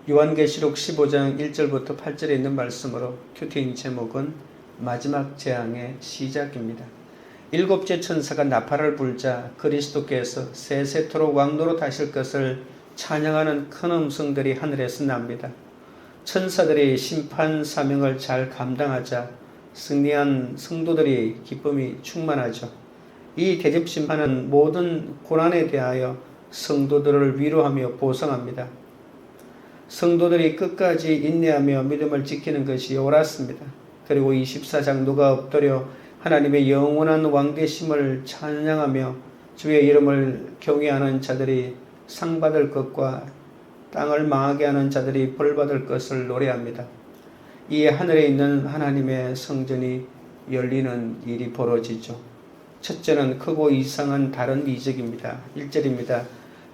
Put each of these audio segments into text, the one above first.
요한계시록 15장 1절부터 8절에 있는 말씀으로 큐팅 제목은 마지막 재앙의 시작입니다. 일곱째 천사가 나팔을 불자 그리스도께서 세세토록 왕노릇 하실 것을 찬양하는 큰 음성들이 하늘에서 납니다. 천사들이 심판 사명을 잘 감당하자 승리한 성도들이 기쁨이 충만하죠. 이 대접 심판은 모든 고난에 대하여 성도들을 위로하며 보상합니다. 성도들이 끝까지 인내하며 믿음을 지키는 것이 옳았습니다. 그리고 24장 누가 엎드려 하나님의 영원한 왕되심을 찬양하며 주의 이름을 경외하는 자들이 상 받을 것과 땅을 망하게 하는 자들이 벌 받을 것을 노래합니다. 이에 하늘에 있는 하나님의 성전이 열리는 일이 벌어지죠. 첫째는 크고 이상한 다른 이적입니다. 1절입니다.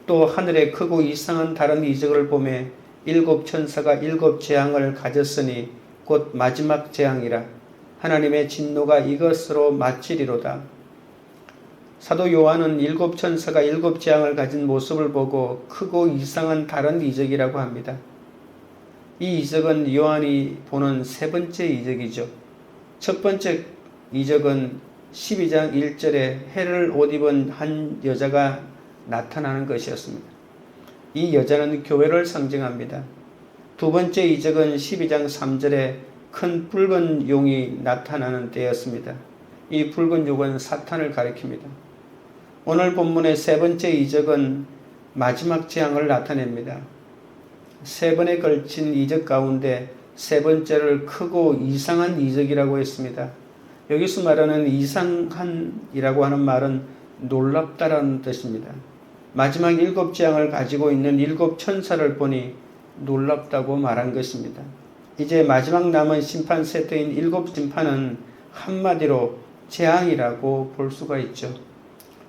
또 하늘에 크고 이상한 다른 이적을 보매 일곱 천사가 일곱 재앙을 가졌으니 곧 마지막 재앙이라. 하나님의 진노가 이것으로 마치리로다. 사도 요한은 일곱 천사가 일곱 재앙을 가진 모습을 보고 크고 이상한 다른 이적이라고 합니다. 이 이적은 요한이 보는 세 번째 이적이죠. 첫 번째 이적은 12장 1절에 해를 옷 입은 한 여자가 나타나는 것이었습니다. 이 여자는 교회를 상징합니다. 두 번째 이적은 12장 3절에 큰 붉은 용이 나타나는 때였습니다. 이 붉은 용은 사탄을 가리킵니다. 오늘 본문의 세 번째 이적은 마지막 재앙을 나타냅니다. 세 번에 걸친 이적 가운데 세 번째를 크고 이상한 이적이라고 했습니다. 여기서 말하는 이상한이라고 하는 말은 놀랍다라는 뜻입니다. 마지막 일곱 재앙을 가지고 있는 일곱 천사를 보니 놀랍다고 말한 것입니다. 이제 마지막 남은 심판 세트인 일곱 심판은 한마디로 재앙이라고 볼 수가 있죠.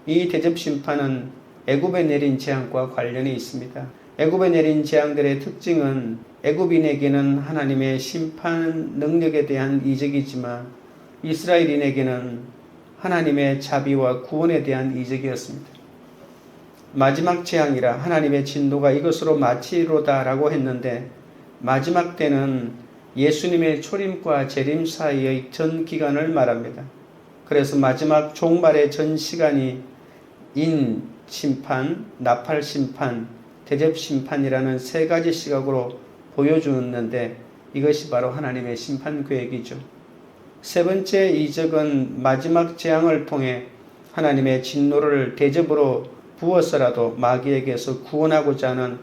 이 대접 심판은 애굽에 내린 재앙과 관련이 있습니다. 애굽에 내린 재앙들의 특징은 애굽인에게는 하나님의 심판 능력에 대한 이적이지만 이스라엘인에게는 하나님의 자비와 구원에 대한 이적이었습니다. 마지막 재앙이라 하나님의 진노가 이것으로 마치리로다 라고 했는데 마지막 때는 예수님의 초림과 재림 사이의 전 기간을 말합니다. 그래서 마지막 종말의 전 시간이 인 심판, 나팔 심판, 대접 심판이라는 세 가지 시각으로 보여주는데 이것이 바로 하나님의 심판 계획이죠. 세 번째 이적은 마지막 재앙을 통해 하나님의 진노를 대접으로 부어서라도 마귀에게서 구원하고자 하는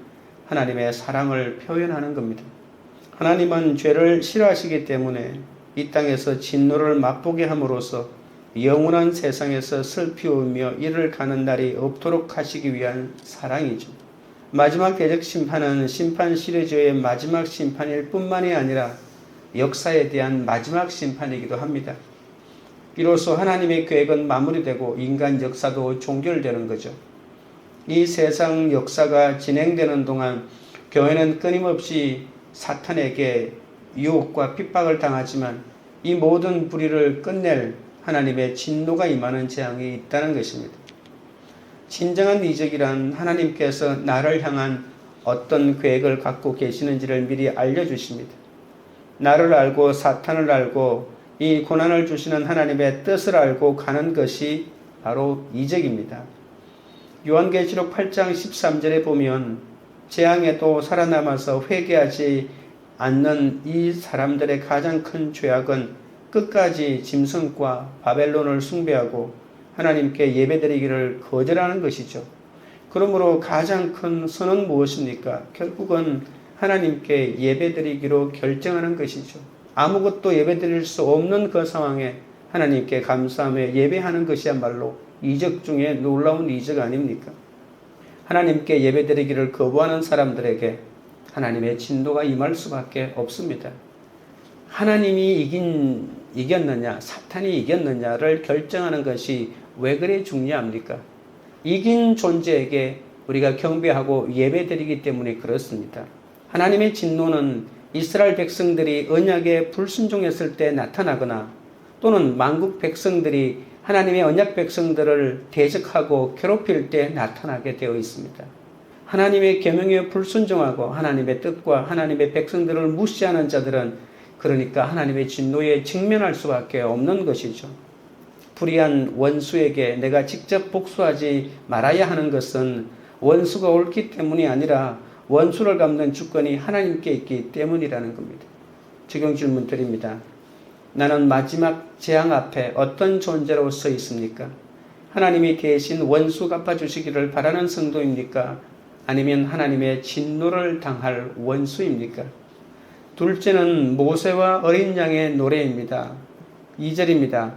하나님의 사랑을 표현하는 겁니다. 하나님은 죄를 싫어하시기 때문에 이 땅에서 진노를 맛보게 함으로써 영원한 세상에서 슬피우며 이를 가는 날이 없도록 하시기 위한 사랑이죠. 마지막 대적 심판은 심판 시리즈의 마지막 심판일 뿐만이 아니라 역사에 대한 마지막 심판이기도 합니다. 이로써 하나님의 계획은 마무리되고 인간 역사도 종결되는 거죠. 이 세상 역사가 진행되는 동안 교회는 끊임없이 사탄에게 유혹과 핍박을 당하지만 이 모든 불의를 끝낼 하나님의 진노가 임하는 재앙이 있다는 것입니다. 진정한 이적이란 하나님께서 나를 향한 어떤 계획을 갖고 계시는지를 미리 알려주십니다. 나를 알고 사탄을 알고 이 고난을 주시는 하나님의 뜻을 알고 가는 것이 바로 이적입니다. 요한계시록 8장 13절에 보면 재앙에도 살아남아서 회개하지 않는 이 사람들의 가장 큰 죄악은 끝까지 짐승과 바벨론을 숭배하고 하나님께 예배드리기를 거절하는 것이죠. 그러므로 가장 큰 선은 무엇입니까? 결국은 하나님께 예배드리기로 결정하는 것이죠. 아무것도 예배드릴 수 없는 그 상황에 하나님께 감사하며 예배하는 것이야말로 이적 중에 놀라운 이적 아닙니까? 하나님께 예배드리기를 거부하는 사람들에게 하나님의 진노가 임할 수밖에 없습니다. 하나님이 이겼느냐, 사탄이 이겼느냐를 결정하는 것이 왜 그래 중요합니까? 이긴 존재에게 우리가 경배하고 예배드리기 때문에 그렇습니다. 하나님의 진노는 이스라엘 백성들이 언약에 불순종했을 때 나타나거나 또는 만국 백성들이 하나님의 언약 백성들을 대적하고 괴롭힐 때 나타나게 되어 있습니다. 하나님의 계명에 불순종하고 하나님의 뜻과 하나님의 백성들을 무시하는 자들은 그러니까 하나님의 진노에 직면할 수밖에 없는 것이죠. 불의한 원수에게 내가 직접 복수하지 말아야 하는 것은 원수가 옳기 때문이 아니라 원수를 갚는 주권이 하나님께 있기 때문이라는 겁니다. 적용 질문 드립니다. 나는 마지막 재앙 앞에 어떤 존재로 서 있습니까? 하나님이 대신 원수 갚아주시기를 바라는 성도입니까? 아니면 하나님의 진노를 당할 원수입니까? 둘째는 모세와 어린 양의 노래입니다. 2절입니다.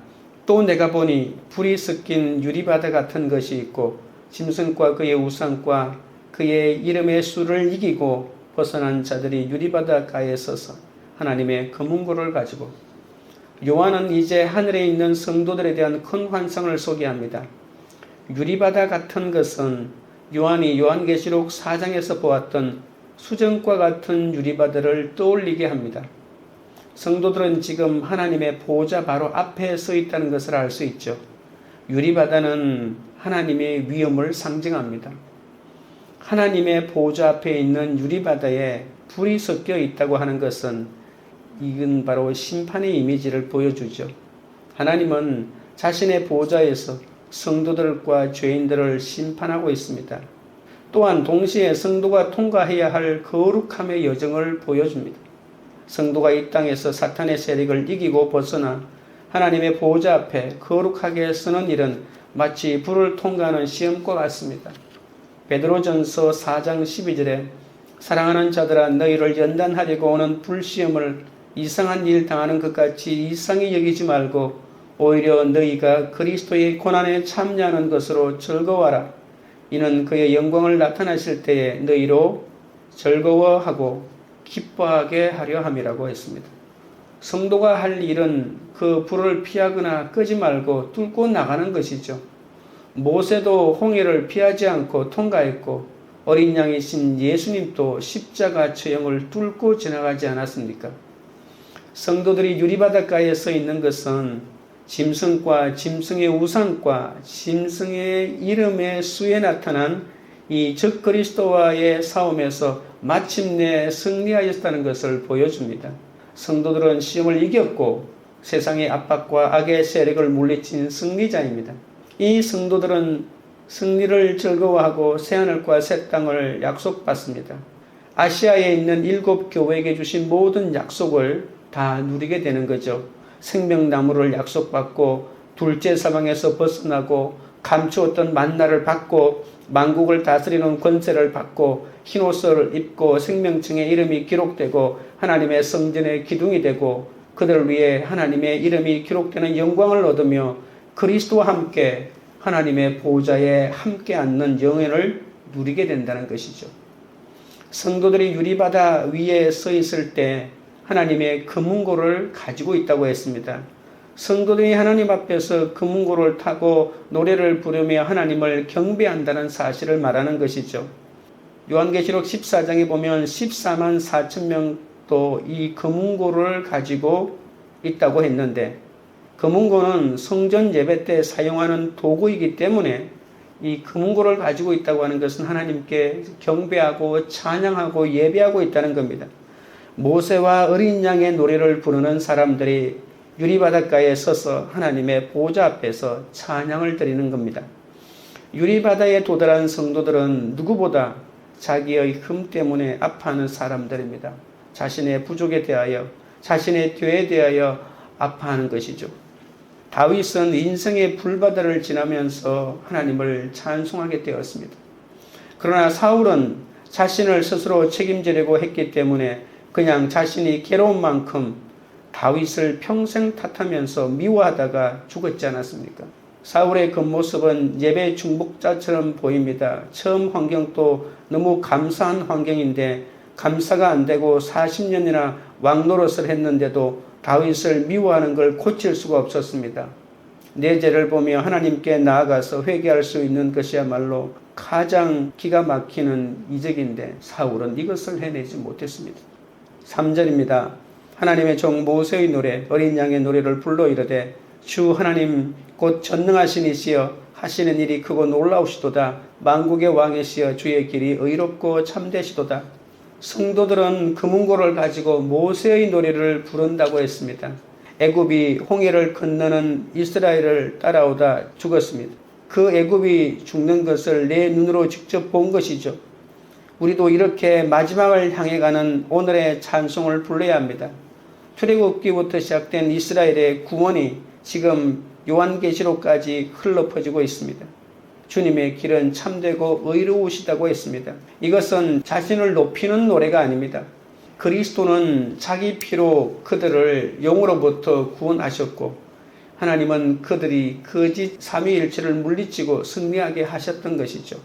또 내가 보니 불이 섞인 유리바다 같은 것이 있고 짐승과 그의 우상과 그의 이름의 수를 이기고 벗어난 자들이 유리바다가에 서서 하나님의 검은고를 가지고 요한은 이제 하늘에 있는 성도들에 대한 큰 환상을 소개합니다. 유리바다 같은 것은 요한이 요한계시록 4장에서 보았던 수정과 같은 유리바다를 떠올리게 합니다. 성도들은 지금 하나님의 보호자 바로 앞에 서 있다는 것을 알 수 있죠. 유리바다는 하나님의 위엄을 상징합니다. 하나님의 보호자 앞에 있는 유리바다에 불이 섞여 있다고 하는 것은 이건 바로 심판의 이미지를 보여주죠. 하나님은 자신의 보호자에서 성도들과 죄인들을 심판하고 있습니다. 또한 동시에 성도가 통과해야 할 거룩함의 여정을 보여줍니다. 성도가 이 땅에서 사탄의 세력을 이기고 벗어나 하나님의 보호자 앞에 거룩하게 서는 일은 마치 불을 통과하는 시험과 같습니다. 베드로전서 4장 12절에 사랑하는 자들아 너희를 연단하려고 오는 불시험을 이상한 일 당하는 것 같이 이상히 여기지 말고 오히려 너희가 그리스도의 고난에 참여하는 것으로 즐거워하라. 이는 그의 영광을 나타나실 때에 너희로 즐거워하고 기뻐하게 하려 함이라고 했습니다. 성도가 할 일은 그 불을 피하거나 끄지 말고 뚫고 나가는 것이죠. 모세도 홍해를 피하지 않고 통과했고 어린 양이신 예수님도 십자가 처형을 뚫고 지나가지 않았습니까? 성도들이 유리바닷가에 서 있는 것은 짐승과 짐승의 우상과 짐승의 이름의 수에 나타난 이 적그리스도와의 싸움에서 마침내 승리하였다는 것을 보여줍니다. 성도들은 시험을 이겼고 세상의 압박과 악의 세력을 물리친 승리자입니다. 이 성도들은 승리를 즐거워하고 새하늘과 새 땅을 약속받습니다. 아시아에 있는 7 교회에게 주신 모든 약속을 다 누리게 되는 거죠. 생명나무를 약속받고 둘째 사망에서 벗어나고 감추었던 만나를 받고 만국을 다스리는 권세를 받고 흰옷을 입고 생명층의 이름이 기록되고 하나님의 성전의 기둥이 되고 그들을 위해 하나님의 이름이 기록되는 영광을 얻으며 그리스도와 함께 하나님의 보호자에 함께 앉는 영연을 누리게 된다는 것이죠. 성도들이 유리바다 위에 서 있을 때 하나님의 금은고를 가지고 있다고 했습니다. 성도들이 하나님 앞에서 금은고를 타고 노래를 부르며 하나님을 경배한다는 사실을 말하는 것이죠. 요한계시록 14장에 보면 14만 4천 명도 이 금은고를 가지고 있다고 했는데 금은고는 성전 예배 때 사용하는 도구이기 때문에 이 금은고를 가지고 있다고 하는 것은 하나님께 경배하고 찬양하고 예배하고 있다는 겁니다. 모세와 어린 양의 노래를 부르는 사람들이 유리바닷가에 서서 하나님의 보호자 앞에서 찬양을 드리는 겁니다. 유리바다에 도달한 성도들은 누구보다 자기의 흠 때문에 아파하는 사람들입니다. 자신의 부족에 대하여 자신의 죄에 대하여 아파하는 것이죠. 다윗은 인생의 불바다를 지나면서 하나님을 찬송하게 되었습니다. 그러나 사울은 자신을 스스로 책임지려고 했기 때문에 그냥 자신이 괴로운 만큼 다윗을 평생 탓하면서 미워하다가 죽었지 않았습니까? 사울의 겉모습은 예배 중복자처럼 보입니다. 처음 환경도 너무 감사한 환경인데 감사가 안 되고 40년이나 왕노릇을 했는데도 다윗을 미워하는 걸 고칠 수가 없었습니다. 내 죄를 보며 하나님께 나아가서 회개할 수 있는 것이야말로 가장 기가 막히는 이적인데 사울은 이것을 해내지 못했습니다. 3절입니다. 하나님의 종 모세의 노래 어린 양의 노래를 불러 이르되 주 하나님 곧 전능하신 이시여 하시는 일이 크고 놀라우시도다. 만국의 왕이시여 주의 길이 의롭고 참되시도다. 성도들은 금은고를 가지고 모세의 노래를 부른다고 했습니다. 애굽이 홍해를 건너는 이스라엘을 따라오다 죽었습니다. 그 애굽이 죽는 것을 내 눈으로 직접 본 것이죠. 우리도 이렇게 마지막을 향해 가는 오늘의 찬송을 불러야 합니다. 출애굽기부터 시작된 이스라엘의 구원이 지금 요한계시록까지 흘러 퍼지고 있습니다. 주님의 길은 참되고 의로우시다고 했습니다. 이것은 자신을 높이는 노래가 아닙니다. 그리스도는 자기 피로 그들을 영으로부터 구원하셨고 하나님은 그들이 거짓 삼위일체를 물리치고 승리하게 하셨던 것이죠.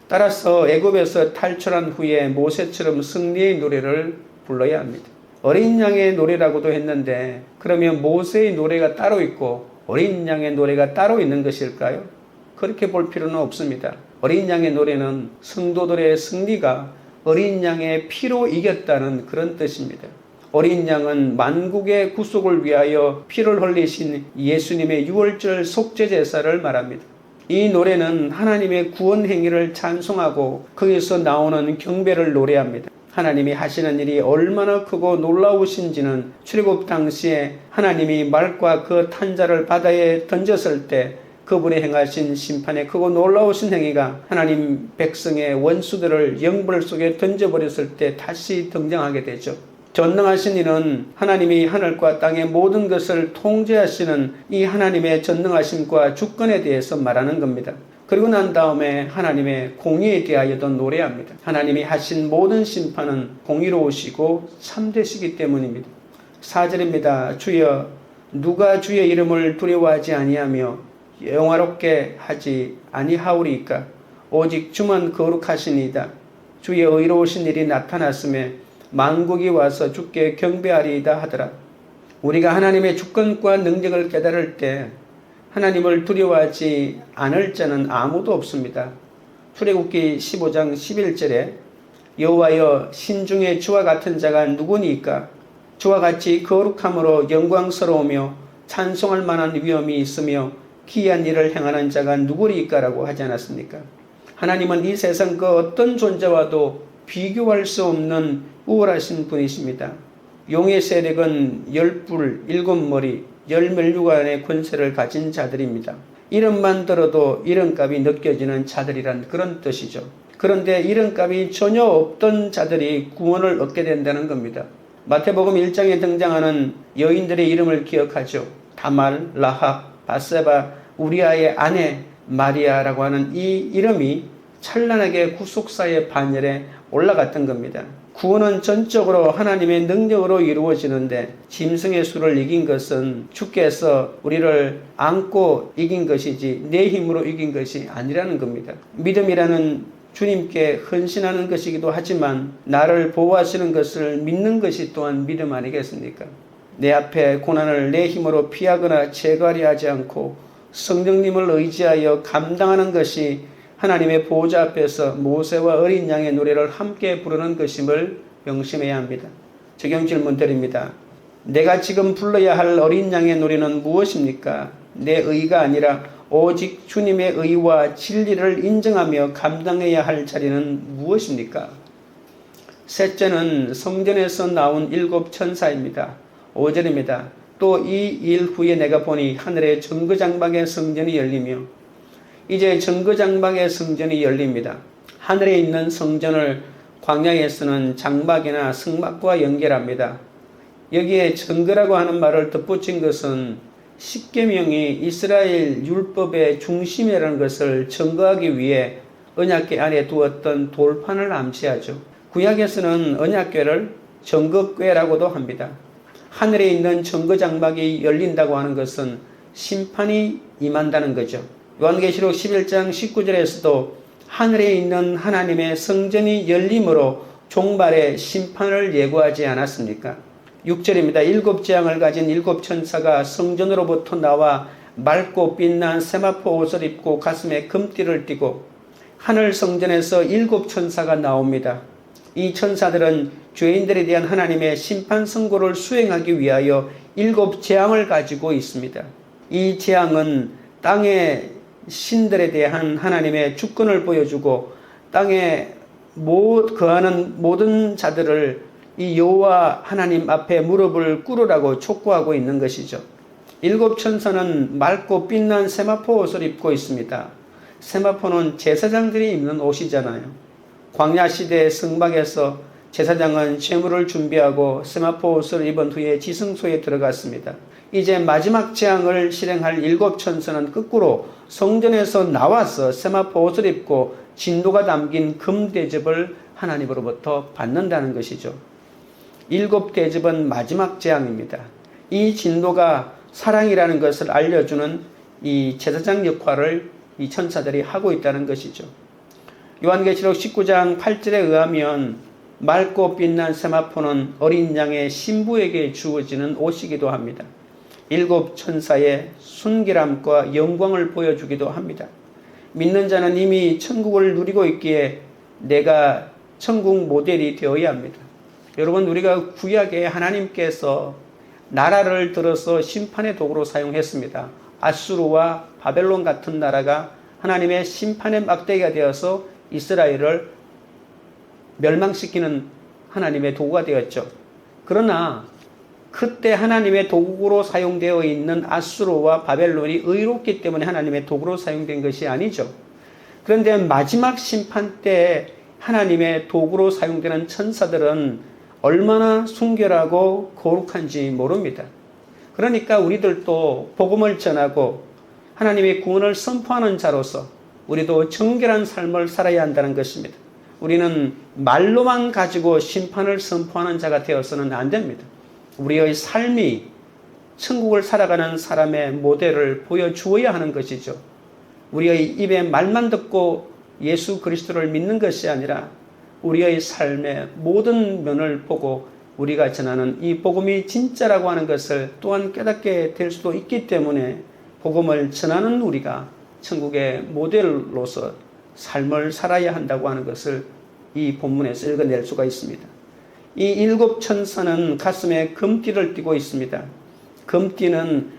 따라서 애굽에서 탈출한 후에 모세처럼 승리의 노래를 불러야 합니다. 어린 양의 노래라고도 했는데 그러면 모세의 노래가 따로 있고 어린 양의 노래가 따로 있는 것일까요? 그렇게 볼 필요는 없습니다. 어린 양의 노래는 성도들의 승리가 어린 양의 피로 이겼다는 그런 뜻입니다. 어린 양은 만국의 구속을 위하여 피를 흘리신 예수님의 유월절 속죄제사를 말합니다. 이 노래는 하나님의 구원 행위를 찬송하고 거기서 나오는 경배를 노래합니다. 하나님이 하시는 일이 얼마나 크고 놀라우신지는 출애굽 당시에 하나님이 말과 그 탄자를 바다에 던졌을 때 그분이 행하신 심판의 크고 놀라우신 행위가 하나님 백성의 원수들을 영불 속에 던져버렸을 때 다시 등장하게 되죠. 전능하신 이는 하나님이 하늘과 땅의 모든 것을 통제하시는 이 하나님의 전능하심과 주권에 대해서 말하는 겁니다. 그리고 난 다음에 하나님의 공의에 대하여도 노래합니다. 하나님이 하신 모든 심판은 공의로우시고 참되시기 때문입니다. 4절입니다. 주여 누가 주의 이름을 두려워하지 아니하며 영화롭게 하지 아니하오리이까. 오직 주만 거룩하시니이다. 주의 의로우신 일이 나타났음에 만국이 와서 주께 경배하리이다 하더라. 우리가 하나님의 주권과 능력을 깨달을 때 하나님을 두려워하지 않을 자는 아무도 없습니다. 출애굽기 15장 11절에 여호와여 신중에 주와 같은 자가 누구니까? 주와 같이 거룩함으로 영광스러우며 찬송할 만한 위엄이 있으며 기이한 일을 행하는 자가 누구리까? 라고 하지 않았습니까? 하나님은 이 세상 그 어떤 존재와도 비교할 수 없는 우월하신 분이십니다. 용의 세력은 10뿔 7머리 10멸류관의 권세를 가진 자들입니다. 이름만 들어도 이름값이 느껴지는 자들이란 그런 뜻이죠. 그런데 이름값이 전혀 없던 자들이 구원을 얻게 된다는 겁니다. 마태복음 1장에 등장하는 여인들의 이름을 기억하죠. 다말, 라합, 바세바, 우리아의 아내 마리아라고 하는 이 이름이 찬란하게 구속사의 반열에 올라갔던 겁니다. 구원은 전적으로 하나님의 능력으로 이루어지는데 짐승의 수를 이긴 것은 주께서 우리를 안고 이긴 것이지 내 힘으로 이긴 것이 아니라는 겁니다. 믿음이라는 주님께 헌신하는 것이기도 하지만 나를 보호하시는 것을 믿는 것이 또한 믿음 아니겠습니까? 내 앞에 고난을 내 힘으로 피하거나 제거하려 하지 않고 성령님을 의지하여 감당하는 것이 하나님의 보호자 앞에서 모세와 어린 양의 노래를 함께 부르는 것임을 명심해야 합니다. 적용 질문 드립니다. 내가 지금 불러야 할 어린 양의 노래는 무엇입니까? 내 의가 아니라 오직 주님의 의와 진리를 인정하며 감당해야 할 자리는 무엇입니까? 셋째는 성전에서 나온 7 천사입니다. 5절입니다. 또 이 일 후에 내가 보니 하늘의 정거장막의 성전이 열리며 이제 정거장막의 성전이 열립니다. 하늘에 있는 성전을 광야에서는 장막이나 성막과 연결합니다. 여기에 정거라고 하는 말을 덧붙인 것은 십계명이 이스라엘 율법의 중심이라는 것을 증거하기 위해 언약궤 안에 두었던 돌판을 암시하죠. 구약에서는 언약궤를 정거궤라고도 합니다. 하늘에 있는 정거장막이 열린다고 하는 것은 심판이 임한다는 거죠. 요한계시록 11장 19절에서도 하늘에 있는 하나님의 성전이 열림으로 종말의 심판을 예고하지 않았습니까? 6절입니다. 7 재앙을 가진 7 천사가 성전으로부터 나와 맑고 빛난 세마포 옷을 입고 가슴에 금띠를 띠고 하늘 성전에서 7 천사가 나옵니다. 이 천사들은 죄인들에 대한 하나님의 심판 선고를 수행하기 위하여 7 재앙을 가지고 있습니다. 이 재앙은 땅에 신들에 대한 하나님의 주권을 보여주고 땅에 거하는 모든 자들을 이 여호와 하나님 앞에 무릎을 꿇으라고 촉구하고 있는 것이죠. 7 천사는 맑고 빛난 세마포 옷을 입고 있습니다. 세마포는 제사장들이 입는 옷이잖아요. 광야 시대의 성막에서 제사장은 제물을 준비하고 세마포 옷을 입은 후에 지성소에 들어갔습니다. 이제 마지막 재앙을 실행할 7 천사는 거꾸로 성전에서 나와서 세마포 옷을 입고 진노가 담긴 금 대접을 하나님으로부터 받는다는 것이죠. 7 대접은 마지막 재앙입니다. 이 진노가 사랑이라는 것을 알려주는 이 제사장 역할을 이 천사들이 하고 있다는 것이죠. 요한계시록 19장 8절에 의하면 맑고 빛난 세마포는 어린 양의 신부에게 주어지는 옷이기도 합니다. 7 천사의 순결함과 영광을 보여주기도 합니다. 믿는 자는 이미 천국을 누리고 있기에 내가 천국 모델이 되어야 합니다. 여러분, 우리가 구약에 하나님께서 나라를 들어서 심판의 도구로 사용했습니다. 아수르와 바벨론 같은 나라가 하나님의 심판의 막대기가 되어서 이스라엘을 멸망시키는 하나님의 도구가 되었죠. 그러나 그때 하나님의 도구로 사용되어 있는 아수르와 바벨론이 의롭기 때문에 하나님의 도구로 사용된 것이 아니죠. 그런데 마지막 심판 때 하나님의 도구로 사용되는 천사들은 얼마나 순결하고 거룩한지 모릅니다. 그러니까 우리들도 복음을 전하고 하나님의 구원을 선포하는 자로서 우리도 정결한 삶을 살아야 한다는 것입니다. 우리는 말로만 가지고 심판을 선포하는 자가 되어서는 안 됩니다. 우리의 삶이 천국을 살아가는 사람의 모델을 보여주어야 하는 것이죠. 우리의 입에 말만 듣고 예수 그리스도를 믿는 것이 아니라 우리의 삶의 모든 면을 보고 우리가 전하는 이 복음이 진짜라고 하는 것을 또한 깨닫게 될 수도 있기 때문에 복음을 전하는 우리가 천국의 모델로서 삶을 살아야 한다고 하는 것을 이 본문에서 읽어낼 수가 있습니다. 이 7 천사는 가슴에 금띠를 띠고 있습니다. 금띠는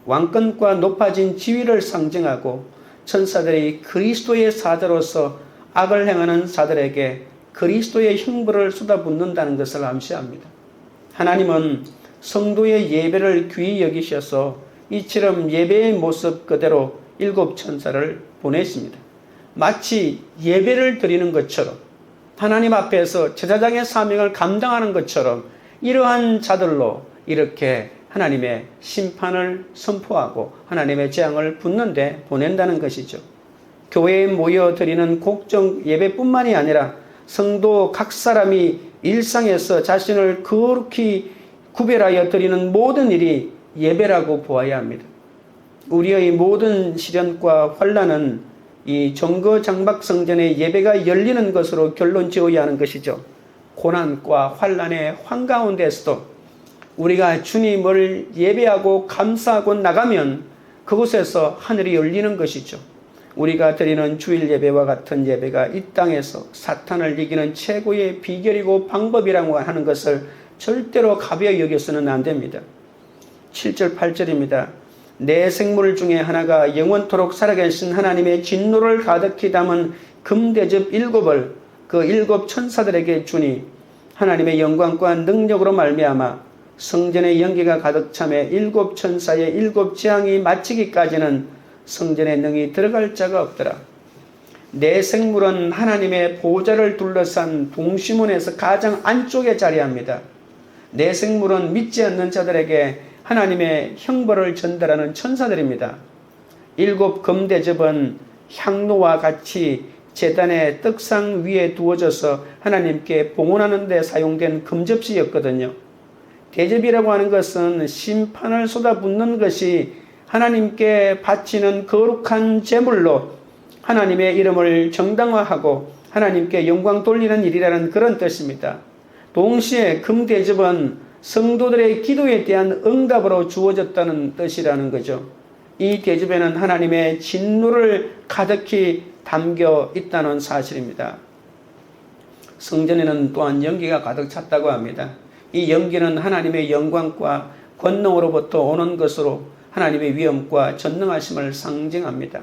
왕권과 높아진 지위를 상징하고 천사들이 그리스도의 사자로서 악을 행하는 자들에게 그리스도의 형벌을 쏟아붓는다는 것을 암시합니다. 하나님은 성도의 예배를 귀히 여기셔서 이처럼 예배의 모습 그대로 7 천사를 보내십니다. 마치 예배를 드리는 것처럼 하나님 앞에서 제사장의 사명을 감당하는 것처럼 이러한 자들로 이렇게 하나님의 심판을 선포하고 하나님의 재앙을 붓는데 보낸다는 것이죠. 교회에 모여 드리는 곡정 예배뿐만이 아니라 성도 각 사람이 일상에서 자신을 거룩히 구별하여 드리는 모든 일이 예배라고 보아야 합니다. 우리의 모든 시련과 환난은 이 정거장박성전의 예배가 열리는 것으로 결론 지어야 하는 것이죠. 고난과 환난의 한가운데서도 우리가 주님을 예배하고 감사하고 나가면 그곳에서 하늘이 열리는 것이죠. 우리가 드리는 주일 예배와 같은 예배가 이 땅에서 사탄을 이기는 최고의 비결이고 방법이라고 하는 것을 절대로 가벼이 여겨서는 안 됩니다. 7절 8절입니다. 내 생물 중에 하나가 영원토록 살아계신 하나님의 진노를 가득히 담은 금대접 7을 그 7 천사들에게 주니 하나님의 영광과 능력으로 말미암아 성전의 연기가 가득 참에 7 천사의 7 재앙이 마치기까지는 성전에 능히 들어갈 자가 없더라. 내 생물은 하나님의 보좌를 둘러싼 동시문에서 가장 안쪽에 자리합니다. 내 생물은 믿지 않는 자들에게 하나님의 형벌을 전달하는 천사들입니다. 7 금대접은 향로와 같이 제단의 떡상 위에 두어져서 하나님께 봉헌하는 데 사용된 금접시였거든요. 대접이라고 하는 것은 심판을 쏟아붓는 것이 하나님께 바치는 거룩한 제물로 하나님의 이름을 정당화하고 하나님께 영광 돌리는 일이라는 그런 뜻입니다. 동시에 금대접은 성도들의 기도에 대한 응답으로 주어졌다는 뜻이라는 거죠. 이 대접에는 하나님의 진노를 가득히 담겨 있다는 사실입니다. 성전에는 또한 연기가 가득 찼다고 합니다. 이 연기는 하나님의 영광과 권능으로부터 오는 것으로 하나님의 위엄과 전능하심을 상징합니다.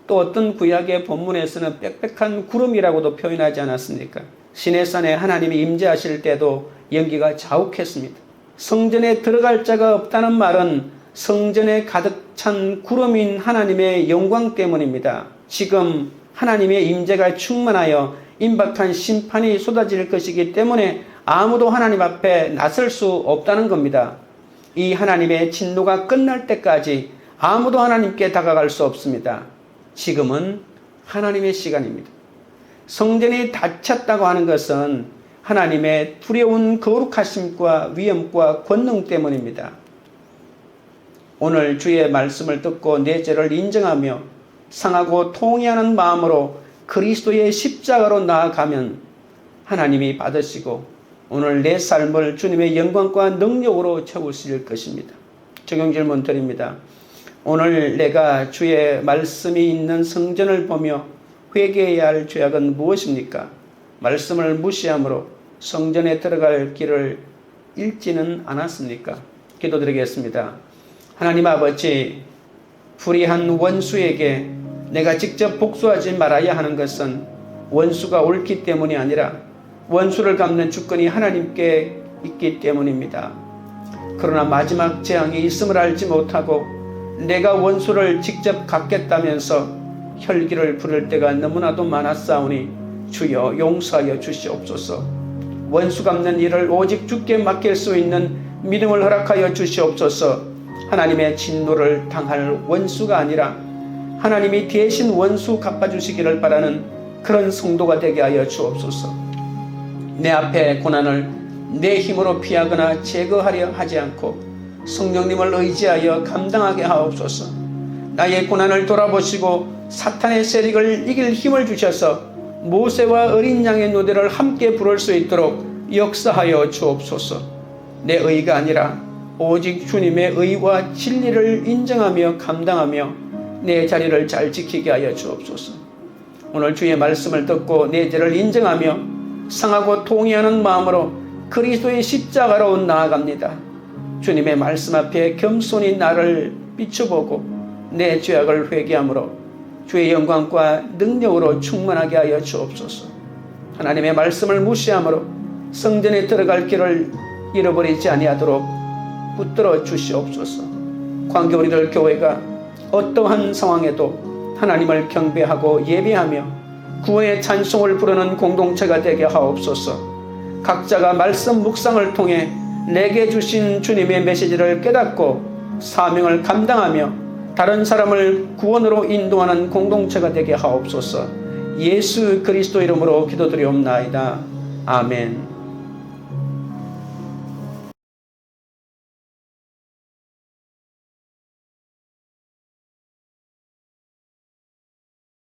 또 어떤 구약의 본문에서는 빽빽한 구름이라고도 표현하지 않았습니까? 시내산에 하나님이 임재하실 때도 연기가 자욱했습니다. 성전에 들어갈 자가 없다는 말은 성전에 가득 찬 구름인 하나님의 영광 때문입니다. 지금 하나님의 임재가 충만하여 임박한 심판이 쏟아질 것이기 때문에 아무도 하나님 앞에 나설 수 없다는 겁니다. 이 하나님의 진노가 끝날 때까지 아무도 하나님께 다가갈 수 없습니다. 지금은 하나님의 시간입니다. 성전이 닫혔다고 하는 것은 하나님의 두려운 거룩하심과 위엄과 권능 때문입니다. 오늘 주의 말씀을 듣고 내 죄를 인정하며 상하고 통회하는 마음으로 그리스도의 십자가로 나아가면 하나님이 받으시고 오늘 내 삶을 주님의 영광과 능력으로 채우실 것입니다. 적용 질문 드립니다. 오늘 내가 주의 말씀이 있는 성전을 보며 회개해야 할 죄악은 무엇입니까? 말씀을 무시함으로 성전에 들어갈 길을 잃지는 않았습니까? 기도드리겠습니다. 하나님 아버지, 불의한 원수에게 내가 직접 복수하지 말아야 하는 것은 원수가 옳기 때문이 아니라 원수를 갚는 주권이 하나님께 있기 때문입니다. 그러나 마지막 재앙이 있음을 알지 못하고 내가 원수를 직접 갚겠다면서 혈기를 부릴 때가 너무나도 많았사오니 주여 용서하여 주시옵소서. 원수 갚는 일을 오직 주께 맡길 수 있는 믿음을 허락하여 주시옵소서. 하나님의 진노를 당할 원수가 아니라 하나님이 대신 원수 갚아주시기를 바라는 그런 성도가 되게 하여 주옵소서. 내 앞에 고난을 내 힘으로 피하거나 제거하려 하지 않고 성령님을 의지하여 감당하게 하옵소서. 나의 고난을 돌아보시고 사탄의 세력을 이길 힘을 주셔서 모세와 어린 양의 노래를 함께 부를 수 있도록 역사하여 주옵소서. 내 의가 아니라 오직 주님의 의와 진리를 인정하며 감당하며 내 자리를 잘 지키게 하여 주옵소서. 오늘 주의 말씀을 듣고 내 죄를 인정하며 상하고 통회하는 마음으로 그리스도의 십자가로 나아갑니다. 주님의 말씀 앞에 겸손히 나를 비춰보고 내 죄악을 회개함으로 주의 영광과 능력으로 충만하게 하여 주옵소서. 하나님의 말씀을 무시함으로 성전에 들어갈 길을 잃어버리지 아니하도록 붙들어 주시옵소서. 광교 우리들 교회가 어떠한 상황에도 하나님을 경배하고 예배하며 구원의 찬송을 부르는 공동체가 되게 하옵소서. 각자가 말씀 묵상을 통해 내게 주신 주님의 메시지를 깨닫고 사명을 감당하며 다른 사람을 구원으로 인도하는 공동체가 되게 하옵소서. 예수 그리스도 이름으로 기도드리옵나이다. 아멘.